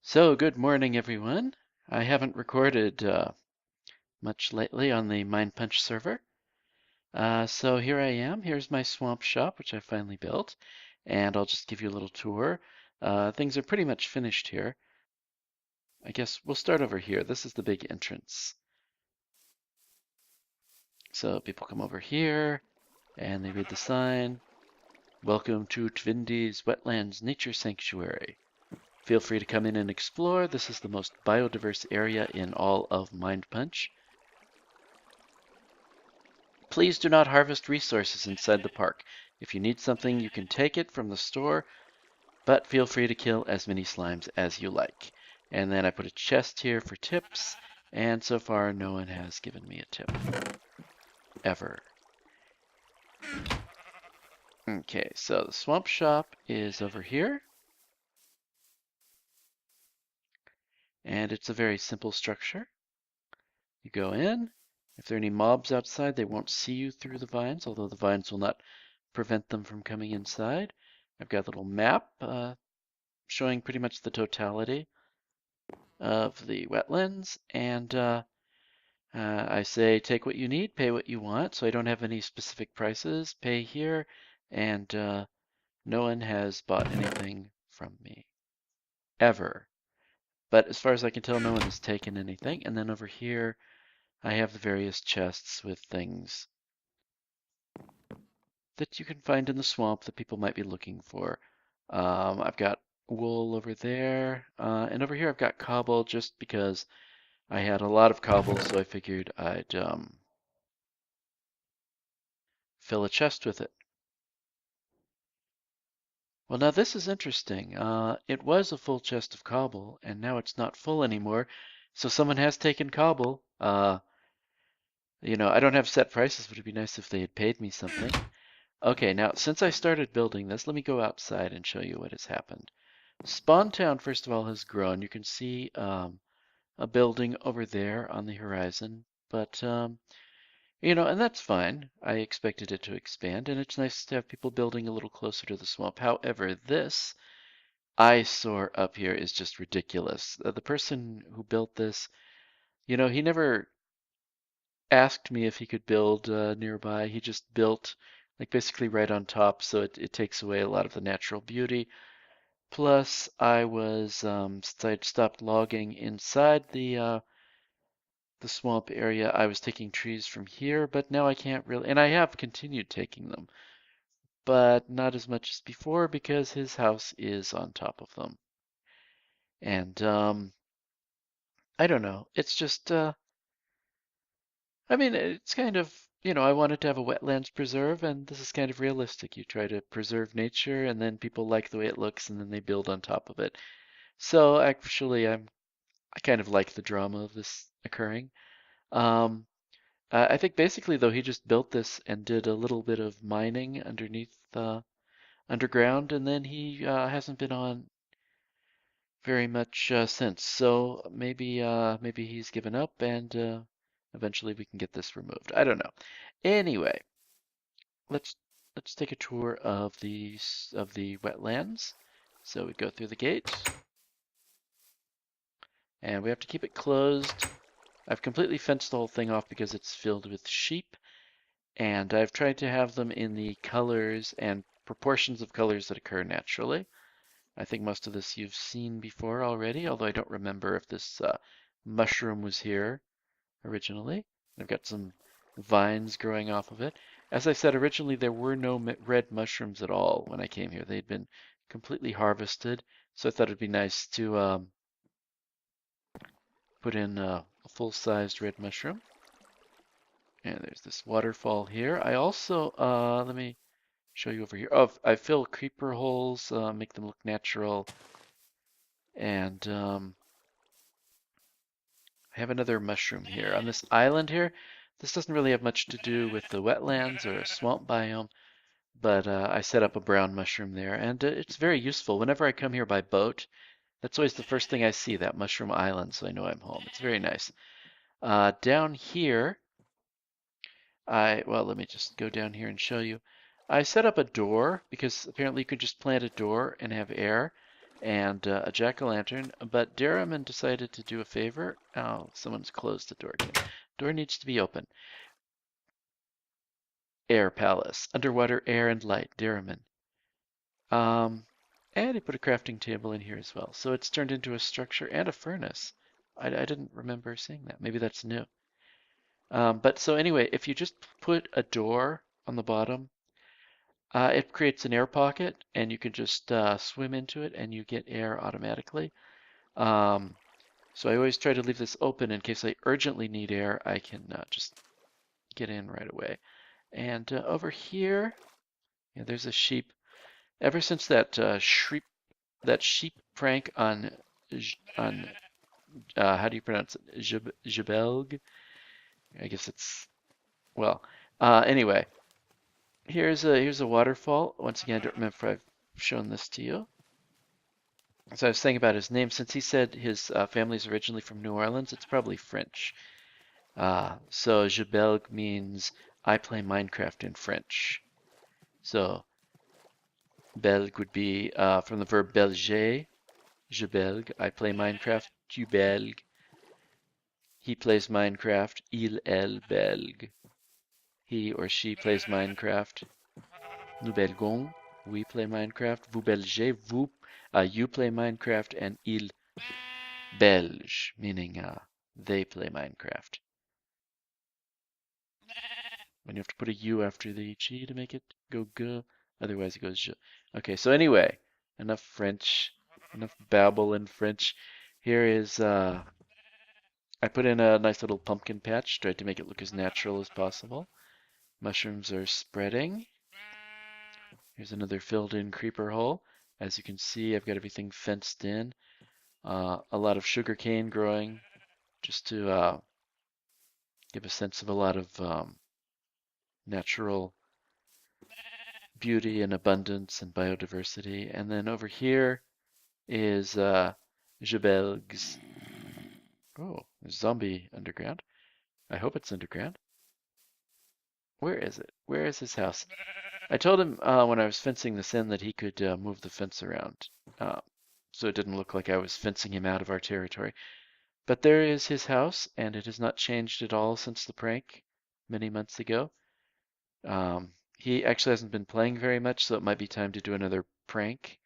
So, good morning, everyone. I haven't recorded much lately on the MindPunch server. So here I am. Here's my swamp shop, which I finally built, and I'll just give you a little tour. Things are pretty much finished here. I guess we'll start over here. This is the big entrance. So people come over here, and they read the sign. Welcome to Twindy's Wetlands Nature Sanctuary. Feel free to come in and explore. This is the most biodiverse area in all of MindPunch. Please do not harvest resources inside the park. If you need something, you can take it from the store, but feel free to kill as many slimes as you like. And then I put a chest here for tips, and so far no one has given me a tip. Ever. Okay, so the swamp shop is over here. And it's a very simple structure. You go in. If there are any mobs outside, they won't see you through the vines, although the vines will not prevent them from coming inside. I've got a little map showing pretty much the totality of the wetlands, and I say take what you need, pay what you want, so I don't have any specific prices. Pay here, and no one has bought anything from me, ever. But as far as I can tell, no one has taken anything. And then over here, I have the various chests with things that you can find in the swamp that people might be looking for. I've got wool over there, and over here I've got cobble just because I had a lot of cobble, so I figured I'd fill a chest with it. Well, now this is interesting. It was a full chest of cobble, and now it's not full anymore. So someone has taken cobble. I don't have set prices, but it'd be nice if they had paid me something. Okay, now since I started building this, let me go outside and show you what has happened. Spawn Town, first of all, has grown. You can see a building over there on the horizon, but and that's fine. I expected it to expand, and it's nice to have people building a little closer to the swamp. However, this eyesore up here is just ridiculous. The person who built this, he never asked me if he could build nearby. He just built like basically right on top, so it takes away a lot of the natural beauty. Plus, since I'd stopped logging inside the swamp area, I was taking trees from here, but now I can't really, and I have continued taking them, but not as much as before because his house is on top of them. And I don't know. It's just I mean, it's kind of, I wanted to have a wetlands preserve, and this is kind of realistic. You try to preserve nature, and then people like the way it looks, and then they build on top of it. So actually, I kind of like the drama of this occurring. Um, I think basically, though, he just built this and did a little bit of mining underneath underground, and then he hasn't been on very much since. So maybe he's given up, and eventually we can get this removed. I don't know. Anyway, let's let's take a tour of the wetlands. So we go through the gate, and we have to keep it closed. I've completely fenced the whole thing off because it's filled with sheep, and I've tried to have them in the colors and proportions of colors that occur naturally. I think most of this you've seen before already, although I don't remember if this mushroom was here originally. I've got some vines growing off of it. As I said, originally there were no red mushrooms at all when I came here. They'd been completely harvested, so I thought it'd be nice to put in a full-sized red mushroom. And there's this waterfall here. I also, let me show you over here. Oh, I fill creeper holes, make them look natural. And I have another mushroom here. On this island here, this doesn't really have much to do with the wetlands or a swamp biome, but I set up a brown mushroom there, and it's very useful. Whenever I come here by boat, that's always the first thing I see, that mushroom island, so I know I'm home. It's very nice. Down here, well, let me just go down here and show you. I set up a door because apparently you could just plant a door and have air. and a jack-o'-lantern, but Daraman decided to do a favor. Oh, someone's closed the door again. Door needs to be open. Air Palace. Underwater air and light. Daraman. And I put a crafting table in here as well. So it's turned into a structure and a furnace. I didn't remember seeing that. Maybe that's new. But so anyway, if you just put a door on the bottom, it creates an air pocket, and you can just swim into it, and you get air automatically. So I always try to leave this open in case I urgently need air. I can just get in right away. And over here, yeah, there's a sheep. Ever since that sheep prank on how do you pronounce it? Jebelg? I guess it's well. Anyway, here's a waterfall. Once again, I don't remember if I've shown this to you. So I was saying about his name. Since he said his family's originally from New Orleans, it's probably French. So Jebelg means I play Minecraft in French. So Belg would be from the verb belger. Je belg. I play Minecraft. Tu belg. He plays Minecraft. Il, elle, belg. He or she plays Minecraft. Nous belgons. We play Minecraft. Vous belgez. You play Minecraft. And il belge, meaning they play Minecraft. When you have to put a U after the G to make it go G, otherwise it goes je. Okay, so anyway, enough French, enough babble in French. Here is, I put in a nice little pumpkin patch, tried to make it look as natural as possible. Mushrooms are spreading. Here's another filled in creeper hole. As you can see, I've got everything fenced in. A lot of sugarcane growing, just to give a sense of a lot of natural beauty and abundance and biodiversity. And then over here is Jebelg's. Oh, there's zombie underground. I hope it's underground. Where is it? Where is his house? I told him when I was fencing this in that he could move the fence around so it didn't look like I was fencing him out of our territory. But there is his house, and it has not changed at all since the prank many months ago. He actually hasn't been playing very much, so it might be time to do another prank.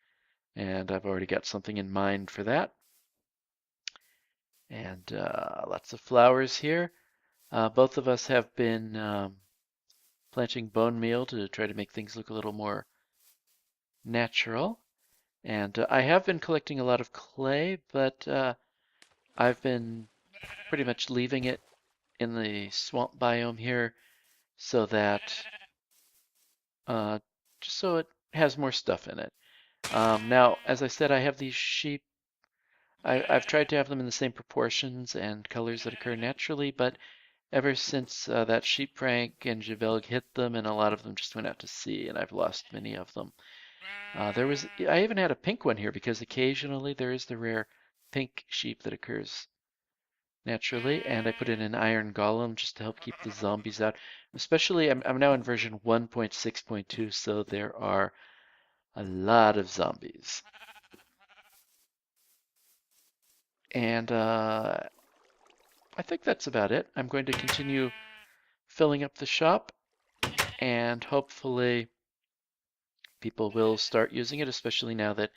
And I've already got something in mind for that. And lots of flowers here. Both of us have been planting bone meal to try to make things look a little more natural. And I have been collecting a lot of clay, but I've been pretty much leaving it in the swamp biome here so that just so it has more stuff in it. Now, as I said, I have these sheep. I've tried to have them in the same proportions and colors that occur naturally, but ever since that sheep prank and Javelg hit them, and a lot of them just went out to sea, and I've lost many of them. I even had a pink one here because occasionally there is the rare pink sheep that occurs naturally, and I put in an iron golem just to help keep the zombies out. Especially, I'm now in version 1.6.2, so there are a lot of zombies. And I think that's about it. I'm going to continue filling up the shop, and hopefully people will start using it, especially now that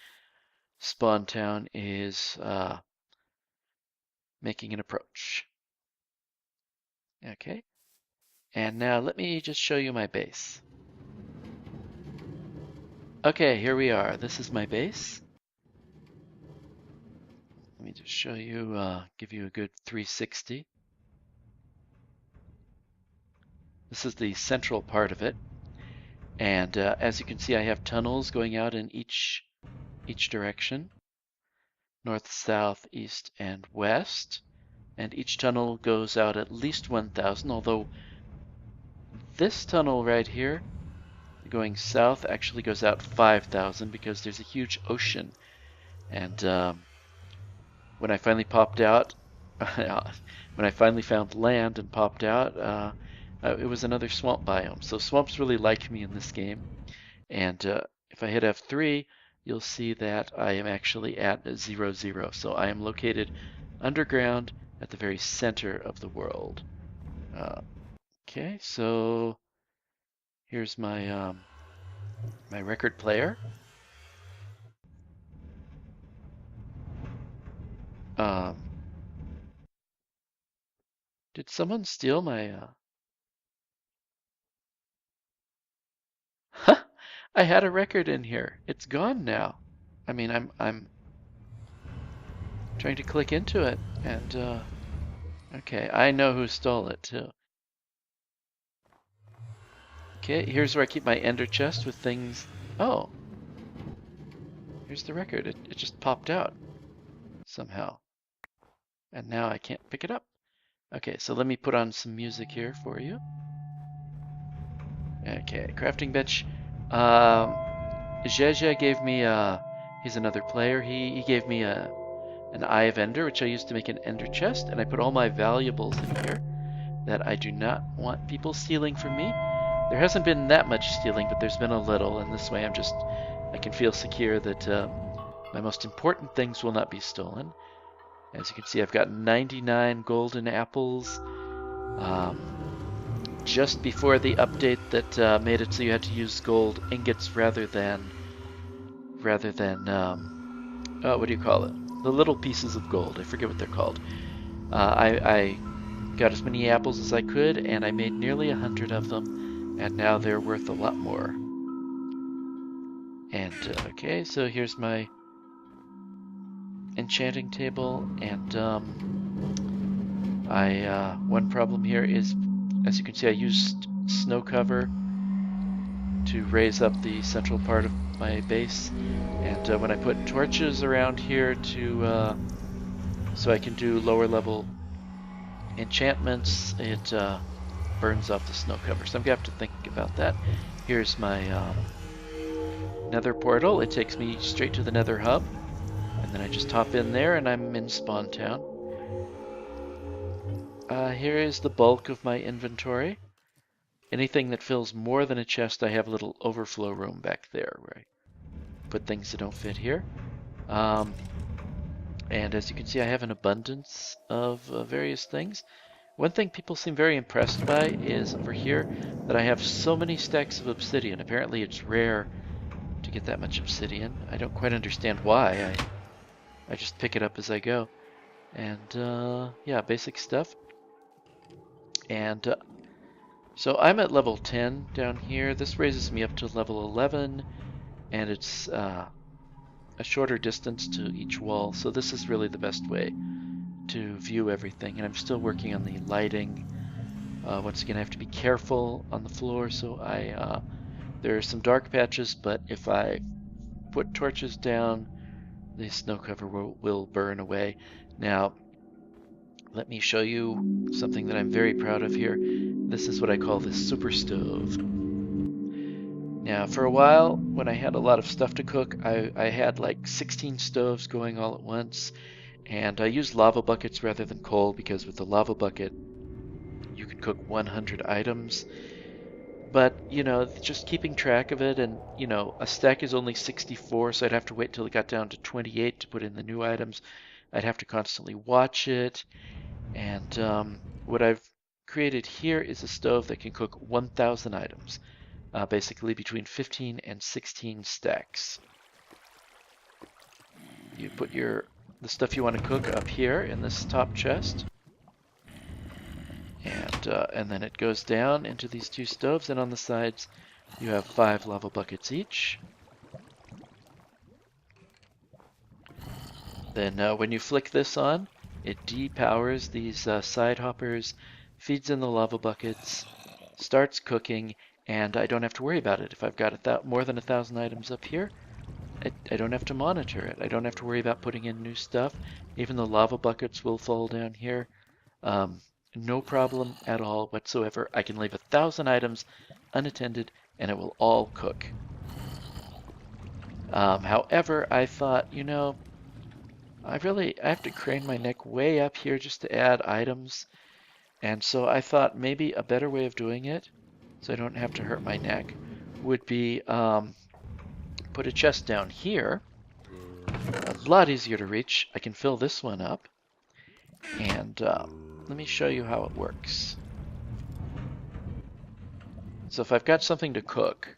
Spawn Town is making an approach. Okay, and now let me just show you my base. Okay, here we are. This is my base. Let me just show you, give you a good 360. This is the central part of it. And as you can see, I have tunnels going out in each direction. North, south, east, and west. And each tunnel goes out at least 1,000, although this tunnel right here, going south, actually goes out 5,000 because there's a huge ocean. And when I finally popped out, when I finally found land and popped out, it was another swamp biome. So swamps really like me in this game. And if I hit F3, you'll see that I am actually at 0, 0. So I am located underground at the very center of the world. Okay, so here's my my record player. Did someone steal my I had a record in here. It's gone now. I mean, I'm trying to click into it and okay, I know who stole it too. Okay, here's where I keep my ender chest with things. Oh, here's the record. It just popped out somehow. And now I can't pick it up. Okay, so let me put on some music here for you. Okay, crafting bench. Jeje gave me he's another player. He gave me an Eye of Ender, which I used to make an ender chest, and I put all my valuables in here that I do not want people stealing from me. There hasn't been that much stealing, but there's been a little, and this way I can feel secure that my most important things will not be stolen. As you can see, I've got 99 golden apples. Just before the update that made it so you had to use gold ingots rather than what do you call it? The little pieces of gold. I forget what they're called. I got as many apples as I could, and I made nearly 100 of them, and now they're worth a lot more. And okay, so here's my enchanting table, and one problem here is, as you can see, I used snow cover to raise up the central part of my base, and when I put torches around here to so I can do lower level enchantments, it burns off the snow cover. So I'm gonna have to think about that. Here's my nether portal. It takes me straight to the nether hub, and then I just hop in there and I'm in Spawn Town. Here is the bulk of my inventory. Anything that fills more than a chest, I have a little overflow room back there where I put things that don't fit here. And as you can see, I have an abundance of various things. One thing people seem very impressed by is over here that I have so many stacks of obsidian. Apparently it's rare to get that much obsidian. I don't quite understand why. I just pick it up as I go. And yeah, basic stuff. And so I'm at level 10 down here. This raises me up to level 11, and it's a shorter distance to each wall. So this is really the best way to view everything. And I'm still working on the lighting. Once again, I have to be careful on the floor. So there are some dark patches, but if I put torches down, the snow cover will burn away. Now, let me show you something that I'm very proud of here. This is what I call the super stove. Now, for a while, when I had a lot of stuff to cook, I had like 16 stoves going all at once, and I used lava buckets rather than coal because with the lava bucket, you can cook 100 items. But, you know, just keeping track of it, and, you know, a stack is only 64, so I'd have to wait till it got down to 28 to put in the new items. I'd have to constantly watch it. And what I've created here is a stove that can cook 1,000 items, basically between 15 and 16 stacks. You put the stuff you want to cook up here in this top chest, and then it goes down into these two stoves, and on the sides you have 5 lava buckets each. Then when you flick this on, it depowers these side hoppers, feeds in the lava buckets, starts cooking, and I don't have to worry about it. If I've got more than 1,000 items up here, I don't have to monitor it. I don't have to worry about putting in new stuff. Even the lava buckets will fall down here. No problem at all whatsoever. I can leave 1,000 items unattended and it will all cook. However, I thought, you know, I have to crane my neck way up here just to add items. And so I thought maybe a better way of doing it, so I don't have to hurt my neck, would be put a chest down here, a lot easier to reach. I can fill this one up. And let me show you how it works. So if I've got something to cook,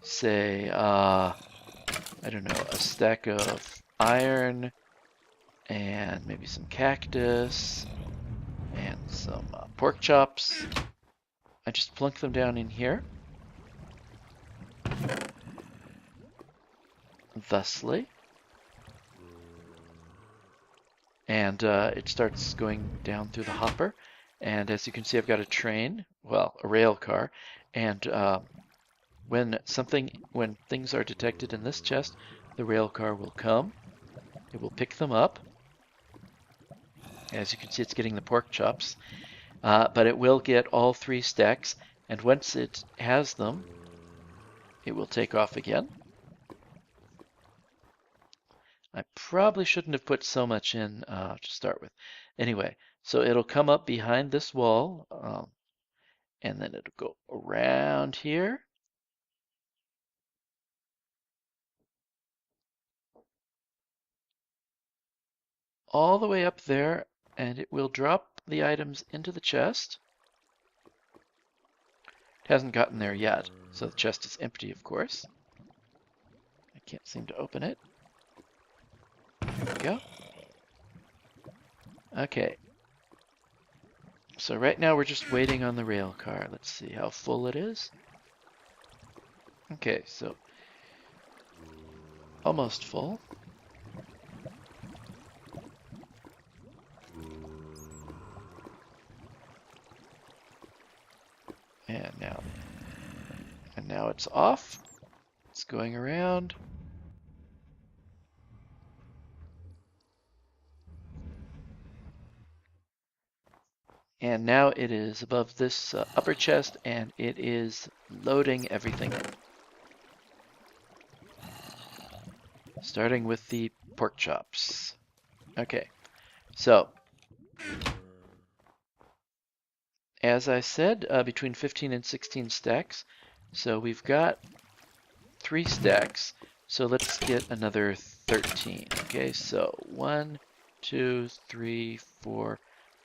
say, I don't know, a stack of iron and maybe some cactus and some pork chops, I just plunk them down in here, thusly. And it starts going down through the hopper. And as you can see, I've got a train, well, a rail car. And when things are detected in this chest, the rail car will come. It will pick them up. As you can see, it's getting the pork chops. But it will get all 3 stacks. And once it has them, it will take off again. I probably shouldn't have put so much in to start with. Anyway, so it'll come up behind this wall, and then it'll go around here. All the way up there, and it will drop the items into the chest. It hasn't gotten there yet, so the chest is empty, of course. I can't seem to open it. There we go. Okay. So right now we're just waiting on the rail car. Let's see how full it is. Okay, so almost full. And now it's off. It's going around. And now it is above this upper chest, and it is loading everything in. Starting with the pork chops. Okay, so as I said, between 15 and 16 stacks. So we've got 3 stacks. So let's get another 13. Okay, so 1, 2, 3, 4,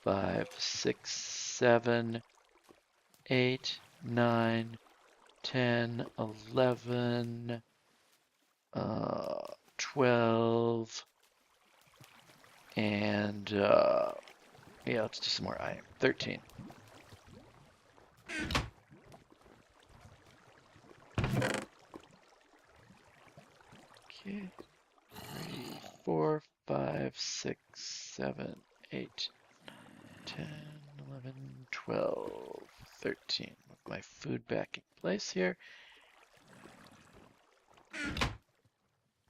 5, 6, 7, 8, 9, 10, 11, 12, and yeah, let's do some more iron. 13. Okay, 3, 4, 5, 6, 7, 8, 10, 11, 12, 13. Move my food back in place here.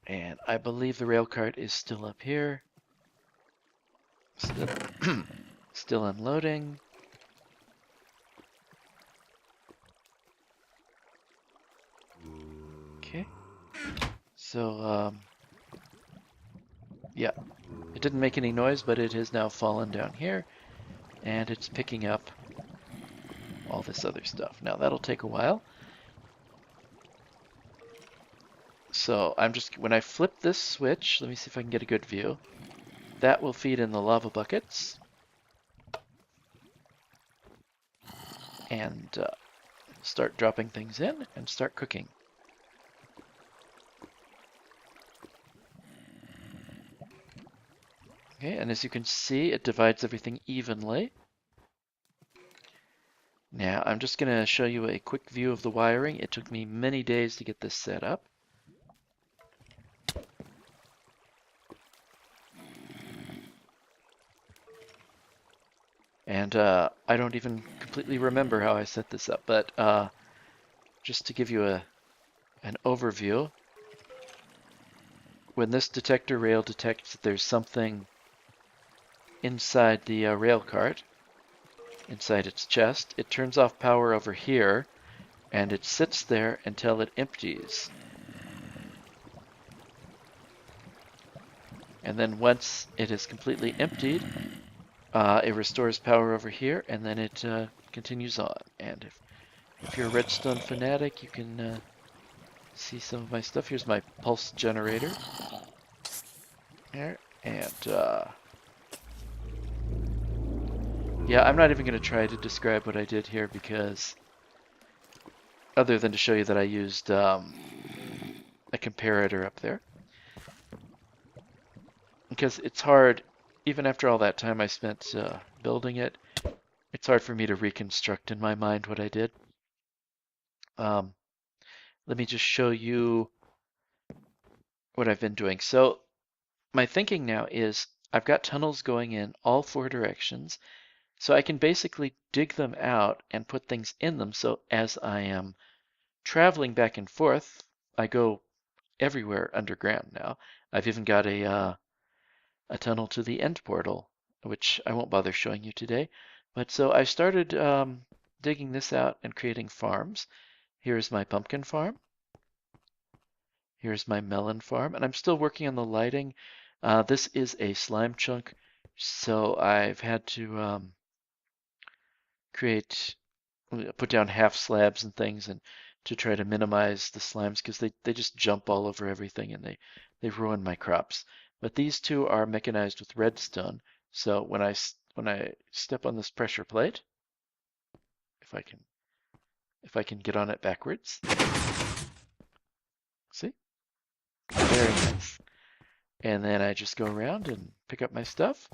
And I believe the rail cart is still up here. Still unloading. Okay. So, yeah, it didn't make any noise, but it has now fallen down here, and it's picking up all this other stuff. Now, that'll take a while. So, when I flip this switch, let me see if I can get a good view. That will feed in the lava buckets. And start dropping things in and start cooking. Okay, and as you can see, it divides everything evenly. Now, I'm just going to show you a quick view of the wiring. It took me many days to get this set up. And I don't even completely remember how I set this up, but just to give you an overview, when this detector rail detects that there's something inside the rail cart, inside its chest, it turns off power over here, and it sits there until it empties. And then once it is completely emptied, it restores power over here, and then it continues on. And if you're a redstone fanatic, you can see some of my stuff. Here's my pulse generator. There. And, yeah, I'm not even going to try to describe what I did here because, other than to show you that I used a comparator up there. Because it's hard, even after all that time I spent building it, it's hard for me to reconstruct in my mind what I did. Let me just show you what I've been doing. So my thinking now is I've got tunnels going in all 4 directions, so I can basically dig them out and put things in them. So as I am traveling back and forth, I go everywhere underground now. I've even got a tunnel to the end portal, which I won't bother showing you today. But so I started digging this out and creating farms. Here's my pumpkin farm. Here's my melon farm, and I'm still working on the lighting. This is a slime chunk, so I've had to put down half slabs and things and to try to minimize the slimes because they just jump all over everything and they ruin my crops. But these two are mechanized with redstone, so when I step on this pressure plate, if I can get on it backwards, see? Very nice. And then I just go around and pick up my stuff.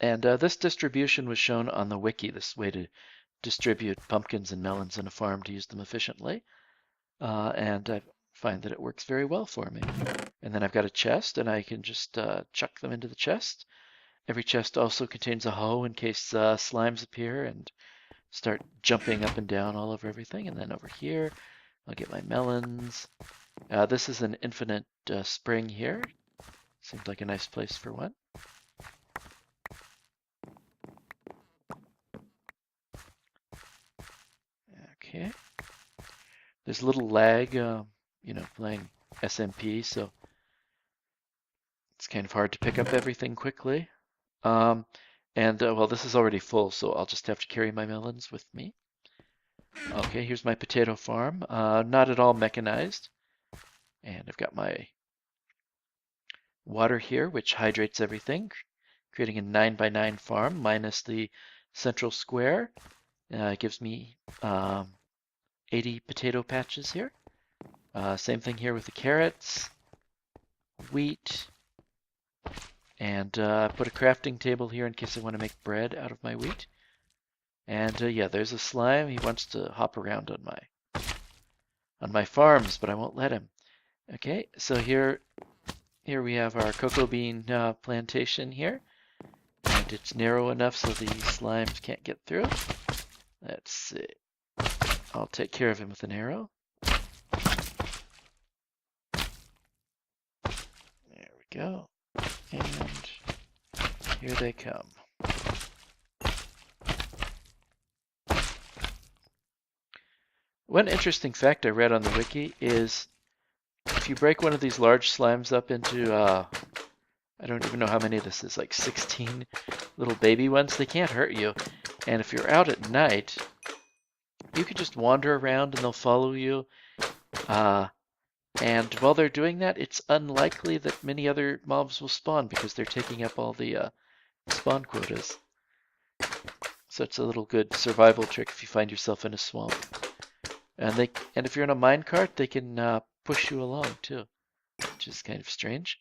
And this distribution was shown on the wiki, this way to distribute pumpkins and melons in a farm to use them efficiently. And I find that it works very well for me. And then I've got a chest, and I can just chuck them into the chest. Every chest also contains a hoe in case slimes appear and start jumping up and down all over everything. And then over here, I'll get my melons. This is an infinite spring here. Seems like a nice place for one. Okay. There's a little lag, playing SMP, so it's kind of hard to pick up everything quickly. Well, this is already full, so I'll just have to carry my melons with me. Okay, here's my potato farm. Not at all mechanized. And I've got my water here, which hydrates everything, creating a 9x9 farm minus the central square. It gives me 80 potato patches here. Same thing here with the carrots, wheat, and put a crafting table here in case I want to make bread out of my wheat. And yeah, there's a slime. He wants to hop around on my farms, but I won't let him. Okay, so here we have our cocoa bean plantation here, and it's narrow enough so the slimes can't get through. Let's see. I'll take care of him with an arrow. There we go. And here they come. One interesting fact I read on the wiki is if you break one of these large slimes up into, I don't even know how many this is, like 16 little baby ones, they can't hurt you. And if you're out at night, you can just wander around and they'll follow you. And while they're doing that, it's unlikely that many other mobs will spawn because they're taking up all the spawn quotas. So it's a little good survival trick if you find yourself in a swamp. And if you're in a minecart, they can push you along too, which is kind of strange.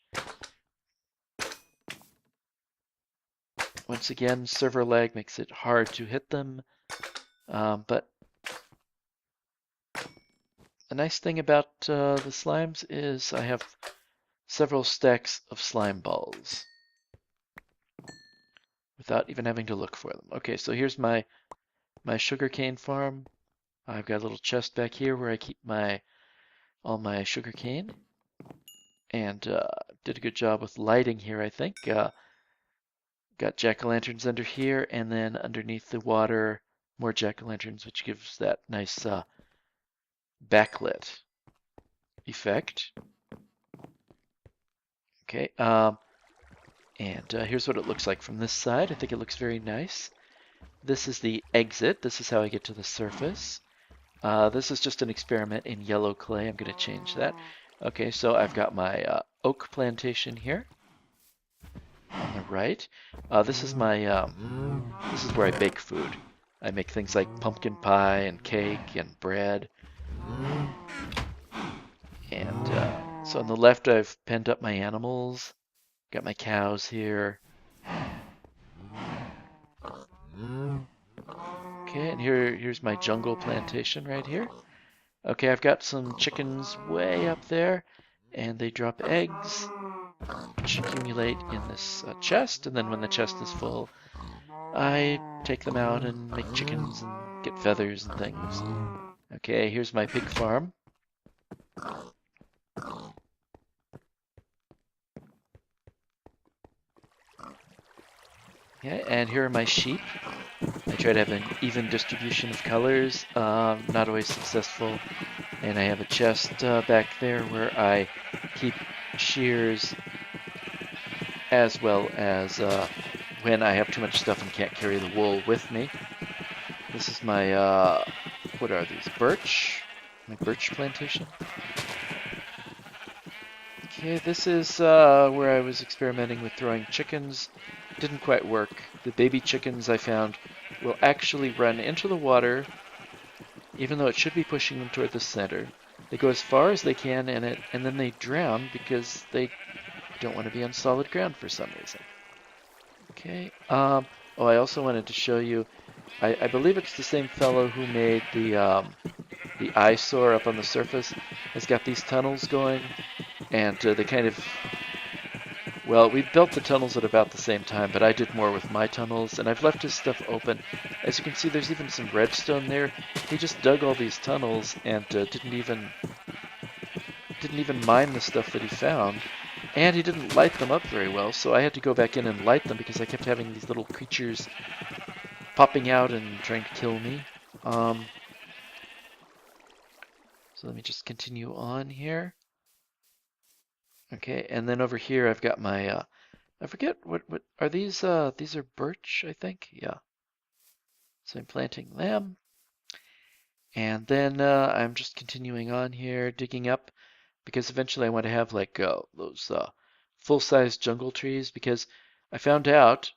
Once again, server lag makes it hard to hit them, but the nice thing about the slimes is I have several stacks of slime balls without even having to look for them. Okay, so here's my sugarcane farm. I've got a little chest back here where I keep all my sugarcane, and did a good job with lighting here, I think. Got jack-o'-lanterns under here, and then underneath the water, more jack-o'-lanterns, which gives that nice backlit effect. Okay, And here's what it looks like from this side. I think it looks very nice. This is the exit. This is how I get to the surface. This is just an experiment in yellow clay. I'm going to change that. Okay, so I've got my oak plantation here on the right. This is my this is where I bake food. I make things like pumpkin pie and cake and bread. And so on the left, I've penned up my animals. Got my cows here. Okay, and here's my jungle plantation right here. Okay, I've got some chickens way up there, and they drop eggs, which accumulate in this chest, and then when the chest is full, I take them out and make chickens and get feathers and things. Okay, here's my pig farm. Okay, and here are my sheep. I try to have an even distribution of colors, not always successful. And I have a chest back there where I keep shears, as well as when I have too much stuff and can't carry the wool with me. This is my, what are these, birch? My birch plantation. Okay, this is where I was experimenting with throwing chickens. Didn't quite work. The baby chickens I found will actually run into the water, even though it should be pushing them toward the center. They go as far as they can in it, and then they drown because they don't want to be on solid ground for some reason. Okay. Oh, I also wanted to show you. I believe it's the same fellow who made the eyesore up on the surface. Has got these tunnels going, and they kind of. Well, we built the tunnels at about the same time, but I did more with my tunnels, and I've left his stuff open. As you can see, there's even some redstone there. He just dug all these tunnels and didn't even mine the stuff that he found. And he didn't light them up very well, so I had to go back in and light them because I kept having these little creatures popping out and trying to kill me. So let me just continue on here. Okay, and then over here I've got my, I forget, what are these are birch, I think? Yeah. So I'm planting them. And then I'm just continuing on here, digging up, because eventually I want to have like those full-size jungle trees, because I found out,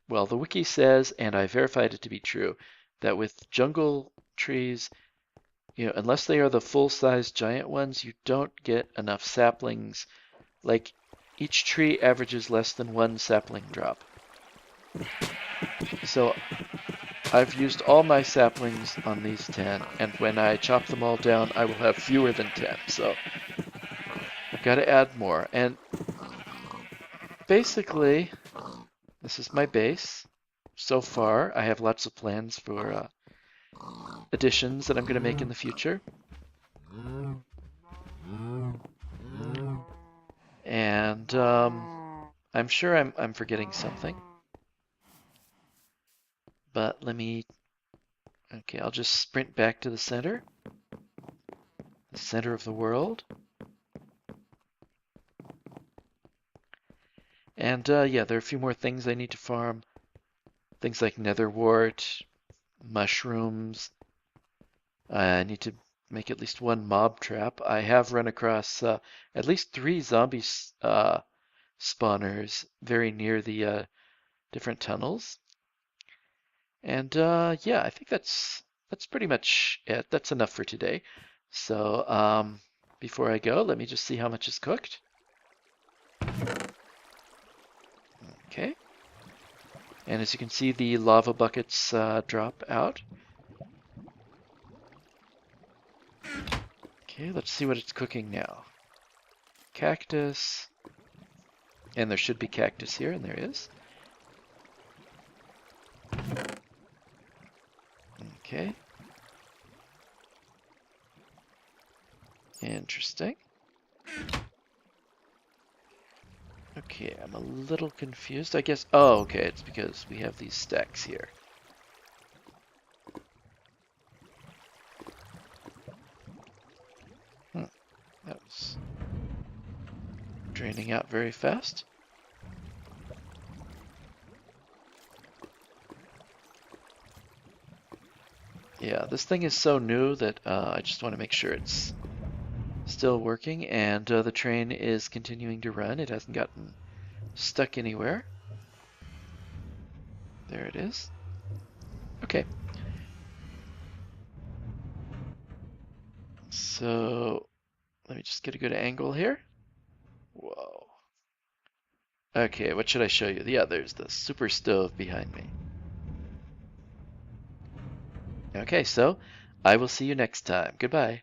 well, the wiki says, and I verified it to be true, that with jungle trees, unless they are the full-size giant ones, you don't get enough saplings. Like, each tree averages less than one sapling drop. So I've used all my saplings on these 10, and when I chop them all down, I will have fewer than 10. So I've got to add more. And basically, this is my base. So far, I have lots of plans for additions that I'm going to make in the future. And I'm sure I'm forgetting something. But let me, okay, I'll just sprint back to the center of the world. And yeah, there are a few more things I need to farm. Things like netherwort, mushrooms. I need to make at least one mob trap. I have run across at least 3 zombie spawners very near the different tunnels. And yeah, I think that's pretty much it. That's enough for today. So before I go, let me just see how much is cooked. Okay. And as you can see, the lava buckets drop out. Okay, let's see what it's cooking now. Cactus. And there should be cactus here, and there is. Okay. Interesting. Okay, I'm a little confused. I guess, oh, okay, it's because we have these stacks here. That was draining out very fast. Yeah, this thing is so new that I just want to make sure it's still working, and the train is continuing to run. It hasn't gotten stuck anywhere. There it is. Okay. So let me just get a good angle here. Whoa. Okay, what should I show you? Yeah, there's the super stove behind me. Okay, so I will see you next time. Goodbye.